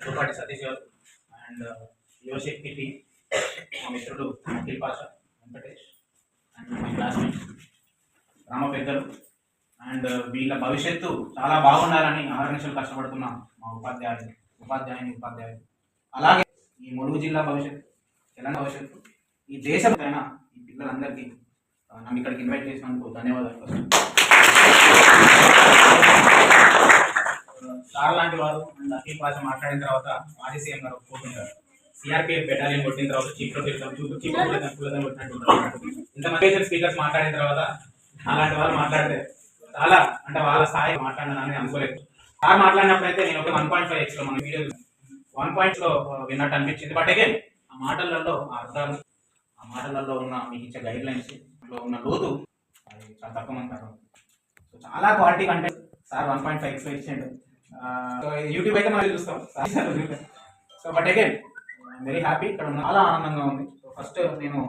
దుపాటి సతీష్ గారు and Yuvashakti team, మా మిత్రుడు అఖిల్ పాషా, వెంకటేష్ అండ్ మా క్లాస్మేట్స్, గ్రామ పెద్దలు అండ్ వీళ్ళ భవిష్యత్తు చాలా బాగుండాలని ఆహర్నిశలు కష్టపడుతున్న మా ఉపాధ్యాయులు, అలాగే ఈ ములుగు జిల్లా భవిష్యత్తు, తెలంగాణ భవిష్యత్తు, ఈ దేశమైన ఈ పిల్లలందరికీ నన్ను ఇక్కడికి ఇన్వైట్ చేసినందుకు ధన్యవాదాలు. సార్ లాంటి వారు అండ్ అఖిల్ భాష మాట్లాడిన తర్వాత మాజీ సీఎం గారు ఒప్పుకుంటారు. సిఆర్పిఎఫ్ బెటాలియన్ కొట్టిన తర్వాత చీఫ్ కొట్టినట్టు ఇంత స్పీకర్స్ మాట్లాడిన తర్వాత అలాంటి వాళ్ళు మాట్లాడితే చాలా అంటే వాళ్ళ స్థాయి మాట్లాడాలని అనుకోలేదు. సార్ మాట్లాడినప్పుడు అయితే నేను ఒక 1.5x లో మన వీడియో 1 లో విన్నట్టు అనిపించింది. బట్ అగైన్ ఆ మాటలలో ఆ అర్థాలు, ఆ మాటలలో ఉన్న మీకు ఇచ్చే గైడ్ లైన్స్ లో ఉన్న లోతు అది చాలా తక్కువ మంది కాదు. సో చాలా క్వాలిటీ కంటే సార్ 1.5x లో ఇచ్చాడు. యూట్యూబ్ అయితే మనం చూస్తాం. So but again very happy, ఇక్కడ చాలా ఆనందంగా ఉంది. సో ఫస్ట్ నేను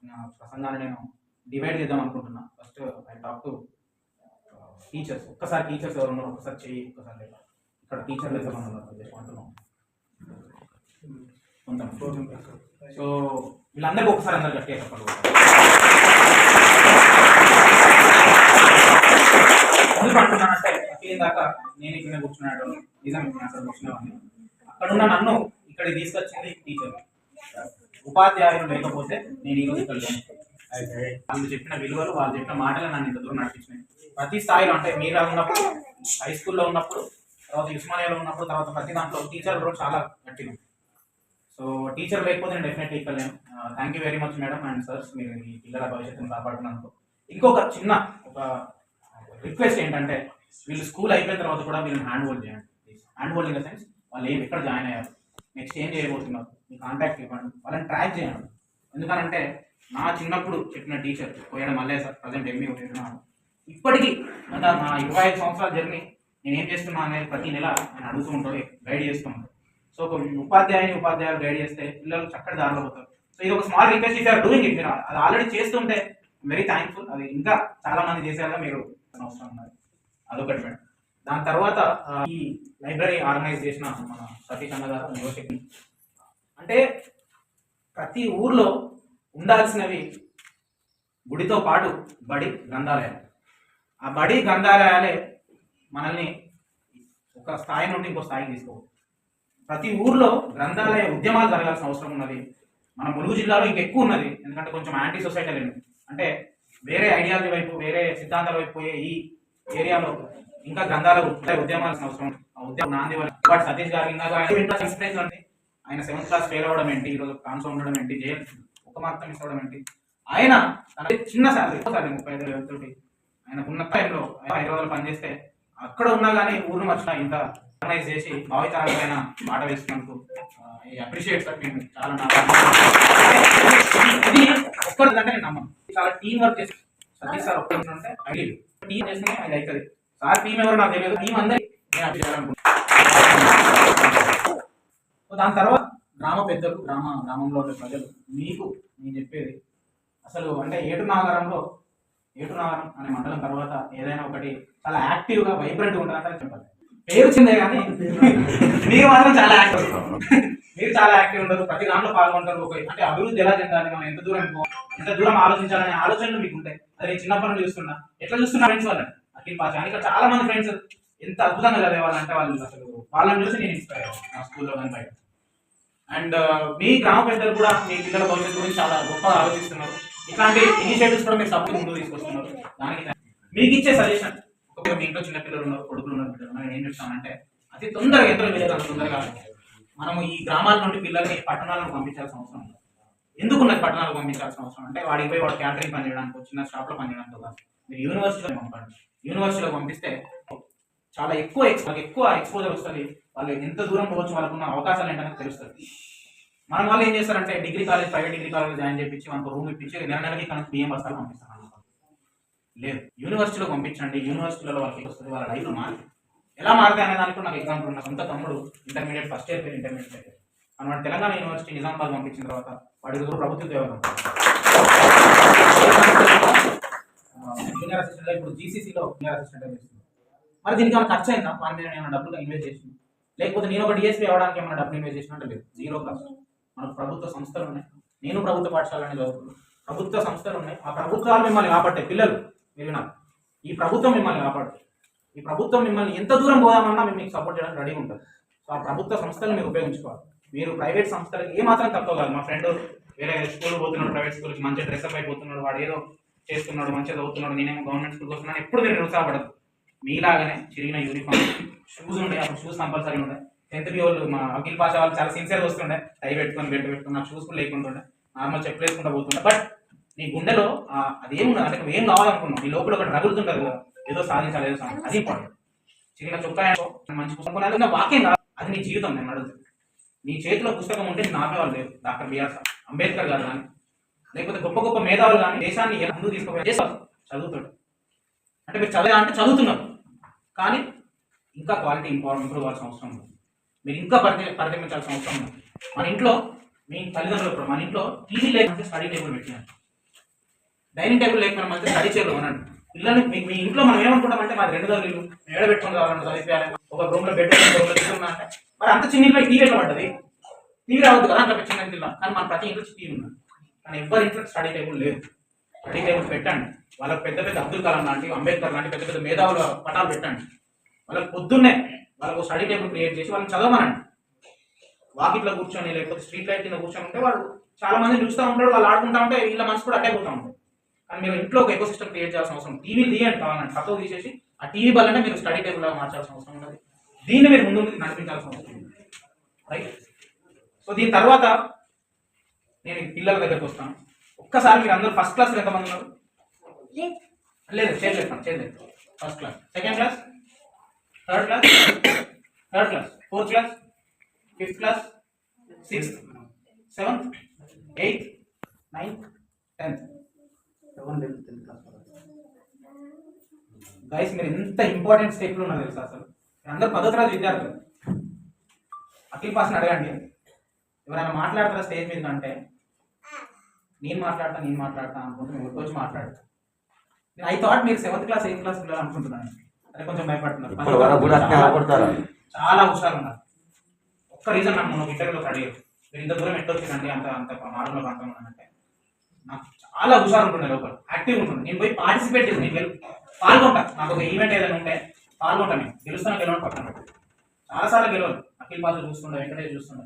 నా ప్రసంగాన్ని నేను డివైడ్ చేద్దాం అనుకుంటున్నా. First I talk to teachers. ఒక్కసారి టీచర్స్ ఎవరు ఉన్నారు ఒకసారి చెయ్యి, ఒక్కసారి లేదా ఇక్కడ టీచర్లు ఎంత మంది ఉన్నారు జస్ట్ అంటున్నాం కొంత. సో వీళ్ళందరికీ ఒకసారి అందరు గట్టిగా చెప్పండి. ఎందుకు అంటున్నానంటే అఖిల్ దాకా నేను ఇక్కడ కూర్చున్నాడు నిజం, అక్కడ కూర్చునేవాడిని. అక్కడ ఉన్న నన్ను ఇక్కడికి తీసుకొచ్చింది టీచర్. ఉపాధ్యాయులు లేకపోతే నేను ఈరోజు ఇక్కడ లేను. వాళ్ళు చెప్పిన విలువలు, వాళ్ళు చెప్పిన మాటలు నన్ను ఇంత దూరం నడిపించినాయి. ప్రతి స్థాయిలో అంటే మీరు ఉన్నప్పుడు, హై స్కూల్లో ఉన్నప్పుడు, తర్వాత ఉస్మానియాలో ఉన్నప్పుడు, తర్వాత ప్రతి దాంట్లో టీచర్ రోల్ చాలా గట్టిగా. సో టీచర్ లేకపోతే నేను డెఫినెట్లీ ఇక్కడ లేను. Thank you very much madam and sirs, మీరు ఈ పిల్లల భవిష్యత్తును కాపాడుతున్నందుకు. ఇంకొక చిన్న ఒక రిక్వెస్ట్ ఏంటంటే, వీళ్ళు స్కూల్ అయిపోయిన తర్వాత కూడా వీళ్ళని హ్యాండ్ హోల్డ్ చేయండి. Hand hold in the sense వాళ్ళు ఎక్కడ జాయిన్ అయ్యారు, నెక్స్ట్ ఏం చేయబోతున్నారు, మీ కాంటాక్ట్ ఇవ్వండి, వాళ్ళని ట్రాక్ చేయండి. ఎందుకనంటే నా చిన్నప్పుడు చెప్పిన టీచర్ పోయాడు మల్లయ్య సార్, ప్రజెంట్ ఎంఈ ఉంటున్నాను. ఇప్పటికీ నా 25 సంవత్సరాల జర్నీ నేను ఏం చేస్తున్నా అనేది ప్రతి నెల నేను అడుగుతూ ఉంటాడు, గైడ్ చేస్తూ ఉంటాను. సో ఒక ఉపాధ్యాయులు గైడ్ చేస్తే పిల్లలు చక్కటి దారిలో పోతారు. సో ఇది ఒక small request, if are doing it, మీరు అది ఆల్రెడీ చేస్తుంటే వెరీ థ్యాంక్ఫుల్. అది ఇంకా చాలా మంది చేసేలా మీరు అవసరం ఉన్నది. అదొకటి మేడం. దాని తర్వాత ఈ లైబ్రరీ ఆర్గనైజ్ చేసిన మన సతీష్ అన్న గారు, యువశక్తి. అంటే ప్రతి ఊర్లో ఉండాల్సినవి గుడితో పాటు బడి, గ్రంథాలయాలు. ఆ బడి గ్రంథాలయాలే మనల్ని ఒక స్థాయి నుండి ఇంకో స్థాయికి తీసుకోవాలి. ప్రతి ఊర్లో గ్రంథాలయ ఉద్యమాలు జరగాల్సిన అవసరం ఉన్నది. మన ములుగు జిల్లాలో ఇంకెక్కువ ఉన్నది, ఎందుకంటే కొంచెం యాంటీ సొసైటీ అంటే వేరే ఐడియాలజీ వైపు, వేరే సిద్ధాంతాల వైపు పోయే ఈ ఏరియాలో ఇంకా గ్రంథాలయ ఉద్యమాల్సిన అవసరం. ఉద్యమం నాంది వాటి సతీష్ గారు ఇన్స్పిరేషన్ ఉంది. ఆయన 7th క్లాస్ ఫెయిల్ అవ్వడం ఏంటి, ఈరోజు కాన్సో ఉండడం ఏంటి, జైలు ఒక మార్క్స్ మిస్ అవ్వడం ఏంటి, ఆయన చిన్న శాలరీ 35,000 తోటి ఆయనకున్న టైంలో హైదరాబాద్ పనిచేస్తే అక్కడ ఉన్నా కానీ ఊరు మర్చిన ఇంత ఆర్గనైజ్ చేసి భావితరాలపైన మాట వేస్తున్నందుకు అప్రిషియేట్ సార్. మేము చాలా ఇది ఒక్కరిదంటే నేను నమ్మను, చాలా టీం వర్క్ చేసి సతీష్ సార్ ఒక్కరుంటే ఐడియా టీం చేస్తే అది అవుతుంది. సార్ టీం ఎవరు నాకు తెలియదు, టీం అందరికీ నేను అప్రిషియేట్ చేయాలనుకుంటున్నాను. దాని తర్వాత గ్రామ పెద్దలు, గ్రామంలో ఉండే ప్రజలు, మీకు నేను చెప్పేది అసలు అంటే ఏటునాగరం అనే మండలం తర్వాత ఏదైనా ఒకటి చాలా యాక్టివ్గా వైబ్రెంట్గా ఉంటుందంటే చెప్పాలి. పేరు చిన్నదే కానీ మీరు మాత్రం చాలా యాక్టివ్, మీరు చాలా యాక్టివ్ ఉండరు, ప్రతి దాంట్లో పాల్గొంటారు. అంటే అభివృద్ధి ఎలా చెందాలి, మనం ఎంత దూరం ఆలోచించాలనే ఆలోచనలు మీకు ఉంటాయి. అది నేను చిన్నప్పటి నుండి చూస్తున్నా. ఎట్లా చూస్తున్నా ఫ్రెండ్స్ వాళ్ళని అఖిల్ పాషా అని, ఇక్కడ చాలా మంది ఫ్రెండ్స్ ఎంత అద్భుతంగా చదివేవాళ్ళంటే వాళ్ళు అసలు వాళ్ళని చూసి నేను ఇన్స్పైర్ అయ్యాను నా స్కూల్లో కానీ బయట. అండ్ మీ గ్రామ పెద్దలు కూడా మీ పిల్లల భవిష్యత్తు గురించి చాలా గొప్పగా ఆలోచిస్తున్నారు. ఇట్లాంటి ఇనిషియేటివ్స్ కూడా మీరు సపోర్ట్ ముందు తీసుకొస్తున్నారు. దానికి మీకు ఇచ్చే సజెషన్, ఒక మీ ఇంట్లో చిన్న పిల్లలు ఉన్నారు, కొడుకులు ఉన్నారు, బిడ్డలు, నేను ఏం చెప్తానంటే అతి తొందరగా ఎంత వీలైతే అంత తొందరగా మనము ఈ గ్రామాల నుండి పిల్లల్ని పట్టణాలకు పంపించాల్సిన అవసరం ఉంది. ఎందుకున్నది పట్టణాలకు పంపించాల్సిన అవసరం అంటే వాడికి పోయి వాడు క్యాటరింగ్ పని చేయడానికి, చిన్న షాప్లో పని చేయడానికి కాదు. మీరు యూనివర్సిటీలో పంపండి. యూనివర్సిటీలో పంపిస్తే చాలా ఎక్కువ ఎక్స్పోజర్ వస్తుంది. వాళ్ళు ఎంత దూరం పోవచ్చు, వాళ్ళకున్న అవకాశాలు ఏంటనేది తెలుస్తుంది. మన వాళ్ళు ఏం చేస్తారంటే ప్రైవేట్ డిగ్రీ కాలేజ్ జాయిన్ చేయించి మనకు రూమ్ ఇప్పించి నెలకి కనుక బియ్యం బస్తాలు పంపిస్తారు. లేదు, యూనివర్సిటీలో పంపించండి. యూనివర్సిటీలో వాళ్ళకి వస్తుంది, వాళ్ళ లైఫ్లో మారి ఎలా మారుతాయి అనే దానికి నాకు ఎగ్జాంపుల్ ఉన్న సొంత తమ్ముడు ఇంటర్మీడియట్ ఫస్ట్ ఇయర్ పేరు ఇంటర్మీడియట్ అయితే మన తెలంగాణ యూనివర్సిటీ నిజామాబాద్ పంపించిన తర్వాత వాడి ప్రభుత్వ ఉద్యోగం జూనియర్ అసిస్టెంట్, ఇప్పుడు జీసీసీలో జూనియర్ అసిస్టెంట్ చేస్తుంది. మరి దీనికి ఏమైనా ఖర్చు అయిందా, వారి మీద ఏమైనా డబ్బులు ఇన్వెస్ట్ చేసింది? లేకపోతే నేను ఒక డిఎస్పీ అవ్వడానికి ఏమైనా డబ్బులు ఇన్వెస్ట్ చేసినట్టు లేదు, జీరో కాస్ట్. మనకు ప్రభుత్వ సంస్థలు ఉన్నాయి, నేను ప్రభుత్వ పాఠశాలని చదువుతున్నాను, ప్రభుత్వ సంస్థలు ఉన్నాయి. ఆ ప్రభుత్వాలు మిమ్మల్ని కాపాడతాయి. పిల్లలు మీరు వినాలి, ఈ ప్రభుత్వం మిమ్మల్ని కాపాడుతుంది. ఈ ప్రభుత్వం మిమ్మల్ని ఎంత దూరం పోదామన్నా మేము మీకు సపోర్ట్ చేయడానికి రెడీగా ఉంటుంది. సో ఆ ప్రభుత్వ సంస్థలు మీరు ఉపయోగించుకోవాలి. మీరు ప్రైవేట్ సంస్థలకు ఏమాత్రం తక్కువ కాదు. మా ఫ్రెండ్ వేరే స్కూల్ పోతున్నాడు, ప్రైవేట్ స్కూల్కి మంచిగా డ్రెస్అప్ అయిపోతున్నాడు, వాడు ఏదో చేస్తున్నాడు, మంచిగా చదువుతున్నాడు, నేనేమో గవర్నమెంట్ స్కూల్కి వస్తున్నాను, ఎప్పుడు మీరు నిరుత్సాహపడదు. మీలాగానే చిరిగిన యూనిఫామ్, షూస్ ఉండే, అప్పుడు షూస్ కంపల్సరీ ఉండే. 10th వాళ్ళు మా అఖిల్ పాషా వాళ్ళు చాలా సిన్సియర్గా వస్తుండే, టై పెట్టుకొని బెల్ట్ పెట్టుకుని, నాకు షూస్ కూడా లేకుంటుండే, నార్మల్ చెప్పులు వేసుకుంటూ పోతుండే. బట్ నీ గుండెలో అదేమున్నది అంటే నువ్వు ఏం కావాలనుకున్నావు, నీ లోపల ఒకటి రగులుతుంటుంది కదా, ఏదో సాధించాలి, ఏదో సాధించాలి, అది ఇంపార్టెంట్. చిన్న చొక్కా మంచి పుస్తకం వాక్యం కాదు, అది నీ జీవితం. నేను అడుగుతాను, నీ చేతిలో పుస్తకం ఉంటే నేను ఆపేవాళ్ళు లేదు. డాక్టర్ బిఆర్ అంబేద్కర్ గారు కానీ, లేకపోతే గొప్ప గొప్ప మేధావులు కానీ దేశాన్ని ఎలా ముందుకు తీసుకుపోయి చేస్తారు. చదువుతాడు అంటే మీరు చదివా అంటే చదువుతున్నారు, కానీ ఇంకా క్వాలిటీ ఇంప్రూవ్ అవ్వాల్సిన అవసరం ఉంది. మీరు ఇంకా పరిగణించాల్సిన అవసరం ఉంది. మన ఇంట్లో మీ తల్లిదండ్రులు, మన ఇంట్లో టీవీ లేకపోతే స్టడీ టేబుల్ పెట్టినాను, డైనింగ్ టేబుల్ లేకపోతే మంచి స్టడీ టేబుల్ అనండి. పిల్లల్ని మీ ఇంట్లో మనం ఏమనుకుంటామంటే మాది 2 గదులు ఏడ పెట్టుకుని కావాలంటే చదివిపోయాలి, ఒక రూమ్లో బెడ్ తీసుకున్నా అంటే మరి అంత చిన్న ఇంట్లో టీవీ ఎట్లా పడ్డది? టీవీ రావద్దు కదా అంత చిన్న ఇంట్లో, కానీ మన ప్రతి ఇంట్లో టీవీ ఉన్నది. కానీ ఎవరి ఇంట్లో స్టడీ టేబుల్ లేదు. స్టడీ టేబుల్ పెట్టండి. వాళ్ళకి పెద్ద పెద్ద అబ్దుల్ కలాం లాంటి, అంబేద్కర్ లాంటి పెద్ద పెద్ద మేధావుల పటాలు పెట్టండి. వాళ్ళకి పొద్దున్నే వాళ్ళకు స్టడీ టేబుల్ క్రియేట్ చేసి వాళ్ళని చదవమనండి. వాకిట్లో కూర్చొని లేకపోతే స్ట్రీట్ లైట్ కింద కూర్చొని ఉంటే వాడు చాలా మంది చూస్తూ ఉంటాడు, వాళ్ళు ఆడుకుంటూ ఉంటే వీళ్ళ మనసు కూడా అట్టే పోతూ ఉంటాడు. కానీ మీరు ఇంట్లో ఒక ఎకో సిస్టమ్ క్రియేట్ చేయాల్సిన అవసరం. టీవీ తీయండి కావాలంటే, పక్కకు తీసేసి ఆ టీవీ వల్లనే మీరు స్టడీ టేబుల్ లాగా మార్చాల్సిన అవసరం ఉన్నది. దీన్ని మీరు ముందు నడిపించాల్సిన అవసరం ఉంది, రైట్? సో దీని తర్వాత నేను పిల్లల దగ్గరకు వస్తాను. ఒక్కసారి మీరు అందరూ ఫస్ట్ క్లాస్ ఎంతమంది ఉన్నారు? లేదు, చేయలేదు. First class, second class, third class, fourth class, fifth class, 6th, 7th, 8th, 9th, 10th. Guys మీరు ఎంత ఇంపార్టెంట్ స్టెప్లు ఉన్నారు తెలుసా? అసలు అందరూ 10వ తరగతి విద్యార్థులు. అఖిల్ పాస్ని అడగండి, ఎవరైనా మాట్లాడతారా స్టేజ్ మీద అంటే నేను మాట్లాడతా అనుకుంటే మీరు వచ్చి మాట్లాడతారు. ఐ థాట్ మీరు 7th క్లాస్ 8th క్లాస్ పిల్లలు అనుకుంటున్నాను, అదే కొంచెం భయపడుతున్నారు. చాలా హుషారు ఉన్నారు. ఒక్క రీజన్ నాకు మొన్న ఇంటర్వ్యూలో అడిగారు, మీరు ఇంత దూరం ఎట్టొచ్చిందండి, అంత మారుమూల ప్రాంతం ఉన్నానంటే నాకు చాలా హుషారు ఉంటుండే, లోపల యాక్టివ్ ఉంటుంది. నేను పోయి పార్టిసిపేట్ చేసి నేను పాల్గొంటా. నాకు ఒక ఈవెంట్ ఏదైనా ఉంటే పాల్గొంటా. నేను గెలుస్తాను గెలవడం పక్కన చాలాసార్లు గెలవాలి. అఖిల్ పాత్ర చూస్తుండే, వెంకటేష్ చూస్తుండే,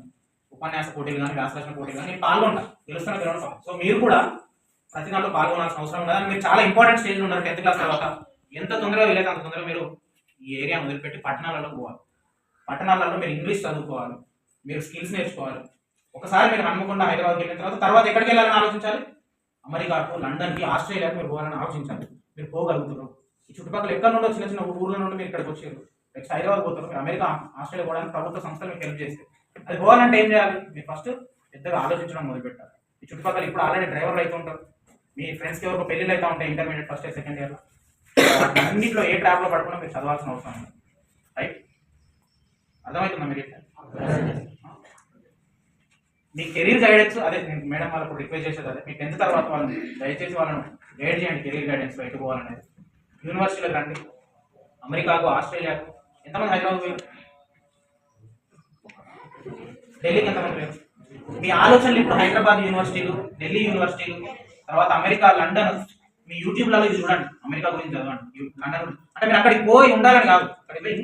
ఉపన్యాస పోటీలు కానీ వ్యాసరచన పోటీలు కానీ నేను పాల్గొంటా. గెలుస్తాను గెలవడం పక్కన. సో మీరు కూడా ప్రతి దాంట్లో పాల్గొనాల్సిన అవసరం ఉండదు. మీరు చాలా ఇంపార్టెంట్ స్టేజ్లో ఉన్నారు 10th క్లాస్ తర్వాత. ఎంత తొందరగా వీలైతే అంత తొందరగా మీరు ఈ ఏరియా వదిలిపెట్టి పట్టణాలలో పోవాలి. పట్టణాలలో మీరు ఇంగ్లీష్ చదువుకోవాలి, మీరు స్కిల్స్ నేర్చుకోవాలి. ఒకసారి మీరు హన్మకొండ హైదరాబాద్కి వెళ్ళిన తర్వాత ఎక్కడికి వెళ్ళాలని ఆలోచించాలి? అమెరికాకు, లండన్కి, ఆస్ట్రేలియాకు మీరు పోవాలని ఆలోచించాలి. మీరు పోగలుగుతారు. ఈ చుట్టుపక్కల ఎక్కడ నుండో చిన్న చిన్న ఊర్ల నుండి మీరు ఇక్కడికి వచ్చారు. నెక్స్ట్ హైదరాబాద్ పోతారు. మీరు అమెరికా, ఆస్ట్రేలియా పోవడానికి ప్రభుత్వ సంస్థలు మీకు హెల్ప్ చేస్తాయి. అది పోవాలంటే ఏం చేయాలి? మీరు ఫస్ట్ పెద్దగా ఆలోచించడం మొదలుపెట్టాలి. ఈ చుట్టుపక్కల ఇప్పుడు ఆల్రెడీ డ్రైవర్లు అయితే ఉంటారు. మీ ఫ్రెండ్స్కి ఎవరికి పెళ్ళిళ్ళు అయితే ఉంటాయి ఇంటర్మీడియట్ ఫస్ట్ ఇయర్ సెకండ్ ఇయర్లో. అన్నింటిలో ఏ ట్రాప్లో పడుకున్నా మీరు చదవాల్సిన అవసరం ఉంది, రైట్? అర్థమవుతుందా మీరు? మీ కెరీర్ గైడెన్స్ అదే మేడం వాళ్ళకు రిక్వెస్ట్ చేసేది అదే. మీ 10th తర్వాత వాళ్ళని దయచేసి వాళ్ళను గైడ్ చేయండి. కెరీర్ గైడెన్స్ బయట పోవాలనేది. యూనివర్సిటీలకు రండి, అమెరికాకు, ఆస్ట్రేలియాకు. ఎంతమంది హైదరాబాద్ పోయారు? ఢిల్లీకి ఎంతమంది పోయారు? మీ ఆలోచనలు ఇప్పుడు హైదరాబాద్ యూనివర్సిటీలు, ఢిల్లీ యూనివర్సిటీలు, తర్వాత అమెరికా, లండన్. మీ యూట్యూబ్లలో ఇది చూడండి, అమెరికా గురించి చదవండి. లండన్ అంటే మీరు అక్కడికి పోయి ఉండాలని కాదు, అక్కడికి పోయి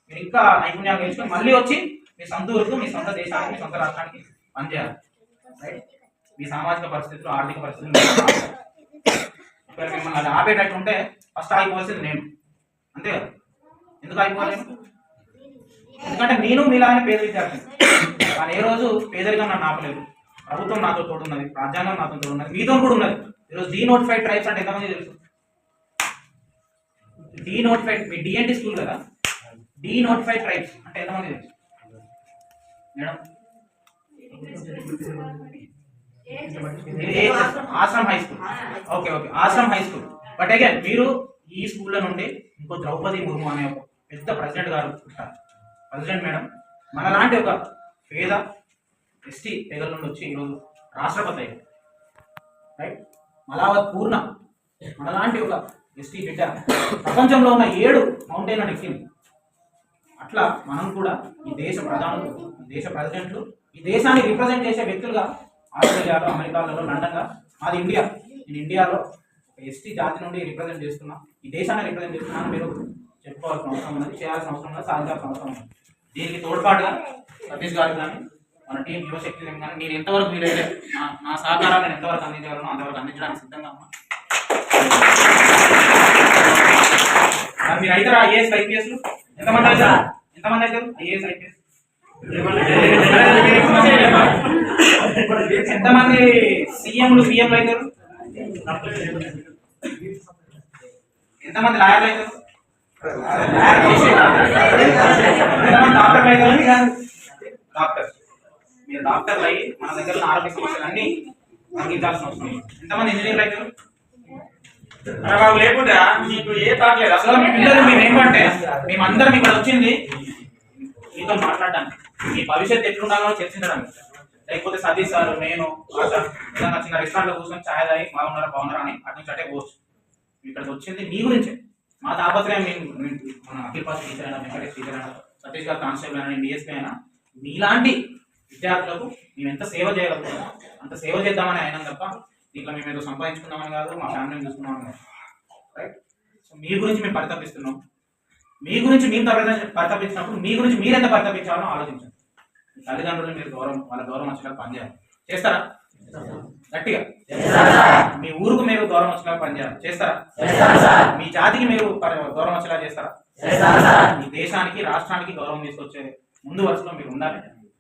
మీరు ఇంకా నైపుణ్యాలు నేర్చుకొని మళ్ళీ వచ్చి మీ సొంత ఊరుకు, మీ సొంత దేశానికి, మీ సొంత రాష్ట్రానికి పనిచేయాలి, రైట్? మీ సామాజిక పరిస్థితులు, ఆర్థిక పరిస్థితులు మిమ్మల్ని అది ఆపేటట్టు ఉంటే ఫస్ట్ ఆగిపోవాల్సింది నేను, అంతే కదా? ఎందుకు ఆగిపోలేను? ఎందుకంటే నేను మీలాగానే పేద విద్యార్థిని. కానీ ఏ రోజు పేదరికం నన్ను ఆపలేదు. ప్రభుత్వం నాతో తోడున్నది, రాజ్యాంగం నాతో తోడున్నది, మీతో కూడా ఉన్నది. ఈరోజు డీనోటిఫైడ్ ట్రైబ్స్ అంటే ఎంతమంది తెలుసు? డీనోటిఫైడ్, మీ డిఎన్టీ స్కూల్ కదా, డీనోటిఫైడ్ ట్రైబ్స్ అంటే ఎంతమంది తెలుసు madam? Ashram high school. Okay, Ashram high school. But again మీరు ఈ స్కూల్లో నుండి ఇంకో ద్రౌపది ముర్ము అనే ఒక పెద్ద ప్రెసిడెంట్ గారు ఉంటారు. ప్రెసిడెంట్ మేడం మనలాంటి ఒక పేద ఎస్టీ తెగల నుండి వచ్చి ఈరోజు రాష్ట్రపతి అయ్యారు, రైట్? మలావత్ పూర్ణ మనలాంటి ఒక ఎస్టీ బిడ్డ ప్రపంచంలో ఉన్న 7 మౌంటైన్లను ఎక్కింది. అట్లా మనం కూడా ఈ దేశ ప్రధానులు, ఈ దేశ ప్రెసిడెంట్లు, ఈ దేశాన్ని రిప్రజెంట్ చేసే వ్యక్తులుగా ఆస్ట్రేలియాలో, అమెరికాలో, లండన్గా, మాది ఇండియా, నేను ఇండియాలో ఎస్టీ జాతి నుండి రిప్రజెంట్ చేస్తున్నా, ఈ దేశాన్ని రిప్రజెంట్ చేస్తున్నాను మీరు చెప్పుకోవాల్సిన అవసరం ఉన్నది, చేయాల్సిన అవసరం ఉన్నది, సాధించాల్సిన అవసరం ఉన్నది. దీనికి తోడ్పాటుగా సతీష్ గారు కానీ మన టీం యువశక్తి కానీ నేను ఎంతవరకు వీలైతే నా సహకారాన్ని నేను ఎంతవరకు అందించగలను అంతవరకు అందించడానికి సిద్ధంగా ఉన్నా. మీరు అయితే ఐఏఎస్ ఐపీఎస్ ఎంతమంది అవుతారు? ఎంతమంది అవుతారు ఐఏఎస్ ఐపీఎస్? ఎంతమంది సీఎంలు పిఎంలు అవుతారు? ఎంతమంది లాయర్లు అవుతారు? ఎంతమంది డాక్టర్లు అవుతారు? డాక్టర్స్. మీరు డాక్టర్లు అయ్యి మన దగ్గర ఉన్న ఆరోగ్య సమస్యలు అన్ని అందించాల్సిన అవసరం ఉంది. ఎంతమంది ఇంజనీర్లు అవుతారు? బాబు లేకుండా మీకు ఏ తాకలేదు. అసలు మీ పిల్లలు మేము ఏమంటే మేమందరం ఇక్కడ వచ్చింది మీతో మాట్లాడడానికి, మీ భవిష్యత్తు ఎట్లుండాలో చర్చించడానికి. లేకపోతే సతీష్ సార్, నేను ఏదైనా చిన్న రెస్టారెంట్లో కూర్చొని ఛాయ్ తాగి బాగున్నారా అని అటు నుంచి అటే పోవచ్చు. ఇక్కడికి వచ్చింది మీ గురించే. మా తాపత్రయం మన అఖిల్ పాస్ టీచర్ అయినా, వెంకటేష్ టీచర్ అయినా, సతీష్ గారు కానిస్టేబుల్ అయినా, డిఎస్పీ అయినా మీలాంటి విద్యార్థులకు మేము ఎంత సేవ చేయగలుగుతామో అంత సేవ చేద్దామని అయినా తప్ప దీంట్లో మేము ఏదో సంపాదించుకుందామని కాదు, మా ఫ్యామిలీని చూసుకున్నామని కాదు. రైట్? సో మీ గురించి మేము పరితపిస్తున్నాం. మీ గురించి మేము పరితపించినప్పుడు మీ గురించి మీరు ఎంత పరితపించాలో ఆలోచించండి. మీ తల్లిదండ్రులు మీరు వాళ్ళ గౌరవం వచ్చేలా పనిచేయాలి. చేస్తారా? గట్టిగా. మీ ఊరుకు మీరు గౌరవం వచ్చేలా పనిచేయాలి. చేస్తారా? మీ జాతికి మీరు గౌరవం వచ్చేలా చేస్తారా? మీ దేశానికి, రాష్ట్రానికి గౌరవం తీసుకొచ్చే ముందు వరుసలో మీరు ఉండాలి.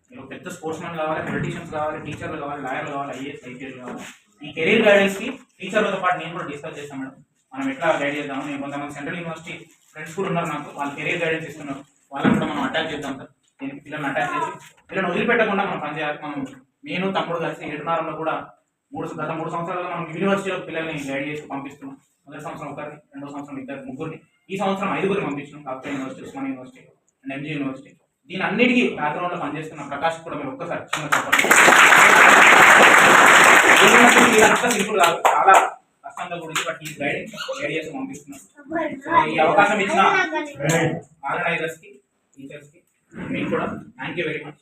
మీరు పెద్ద స్పోర్ట్స్ మెన్ కావాలి, పొలిటీషియన్స్ కావాలి, టీచర్లు కావాలి, లాయర్లు కావాలి, ఐఏఎస్ ఐపీఎస్ కావాలి. ఈ కెరీర్ గైడెన్స్కి టీచర్లతో పాటు నేను కూడా డిస్కస్ చేస్తాను మేడం. మనం ఎట్లా గైడ్ చేద్దాము. నేను కొంతమంది సెంట్రల్ యూనివర్సిటీ ఫ్రెండ్స్ కూడా ఉన్నారు నాకు, వాళ్ళు కెరీర్ గైడెన్స్ ఇస్తున్నారు. వాళ్ళని కూడా మనం అటాక్ చేద్దాం సార్. దీనికి పిల్లల్ని అటాక్ చేసి పిల్లల్ని వదిలిపెట్టకుండా మనం పనిచేయాలి. మనం నేను తమ్ముడు కలిసి ఏడున్నరంలో కూడా గత 3 సంవత్సరాలుగా మనం యూనివర్సిటీలో పిల్లల్ని గైడ్ చేసి పంపిస్తున్నాం. మొదటి సంవత్సరం ఒకరిని, రెండో సంవత్సరం ఇద్దరు, ముగ్గురిని, ఈ సంవత్సరం 5గురిని పంపించినాం. Kakatiya university, Osmania university and MG university. దీని అన్నిటికీ బ్యాక్గ్రౌండ్లో పనిచేస్తున్న ప్రకాష్ కూడా మీరు ఒక్కసారి చిన్న చెప్పండి. అంతా సింపుల్ కాదు, చాలా కష్టంగా గురించి బట్ ఈ గైడ్ చేసి పంపిస్తున్నాం. ఈ అవకాశం ఇచ్చిన ఆర్గనైజర్స్కి, టీచర్స్కి మీకు కూడా థ్యాంక్ యూ వెరీ మచ్.